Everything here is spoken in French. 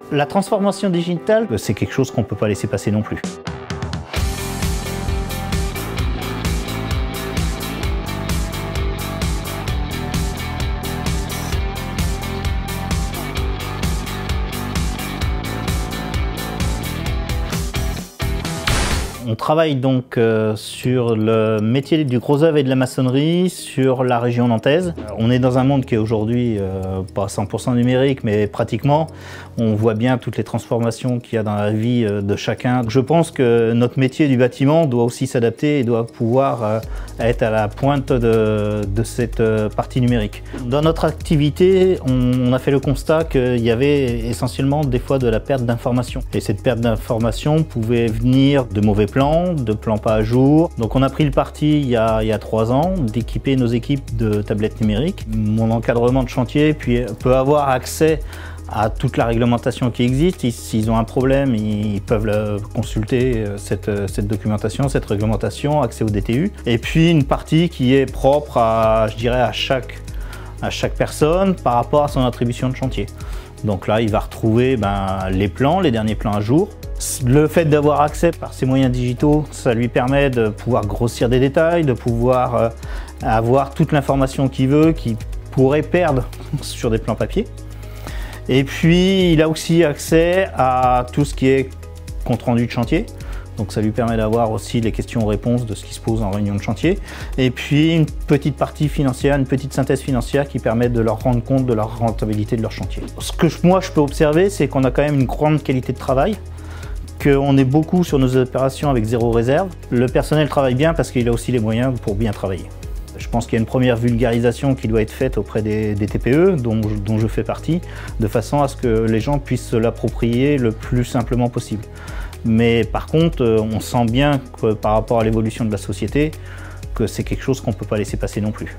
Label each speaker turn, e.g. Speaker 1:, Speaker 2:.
Speaker 1: La transformation digitale, c'est quelque chose qu'on ne peut pas laisser passer non plus. On travaille donc sur le métier du gros œuvre et de la maçonnerie sur la région nantaise. On est dans un monde qui est aujourd'hui pas 100% numérique, mais pratiquement. On voit bien toutes les transformations qu'il y a dans la vie de chacun. Je pense que notre métier du bâtiment doit aussi s'adapter et doit pouvoir être à la pointe de cette partie numérique. Dans notre activité, on a fait le constat qu'il y avait essentiellement des fois de la perte d'informations. Et cette perte d'informations pouvait venir de mauvais plans, de plans pas à jour. Donc on a pris le parti il y a 3 ans d'équiper nos équipes de tablettes numériques. Mon encadrement de chantier peut avoir accès à toute la réglementation qui existe. S'ils ont un problème, ils peuvent consulter cette documentation, cette réglementation, accès au DTU. Et puis une partie qui est propre à, je dirais, à chaque personne par rapport à son attribution de chantier. Donc là, il va retrouver les plans, les derniers plans à jour. Le fait d'avoir accès par ces moyens digitaux, ça lui permet de pouvoir grossir des détails, de pouvoir avoir toute l'information qu'il veut, qu'il pourrait perdre sur des plans papier. Et puis, il a aussi accès à tout ce qui est compte-rendu de chantier. Donc ça lui permet d'avoir aussi les questions-réponses de ce qui se pose en réunion de chantier. Et puis une petite partie financière, une petite synthèse financière qui permet de leur rendre compte de la rentabilité de leur chantier. Ce que moi je peux observer, c'est qu'on a quand même une grande qualité de travail, qu'on est beaucoup sur nos opérations avec 0 réserve. Le personnel travaille bien parce qu'il a aussi les moyens pour bien travailler. Je pense qu'il y a une première vulgarisation qui doit être faite auprès des TPE, dont je fais partie, de façon à ce que les gens puissent se l'approprier le plus simplement possible. Mais par contre, on sent bien que par rapport à l'évolution de la société, que c'est quelque chose qu'on ne peut pas laisser passer non plus.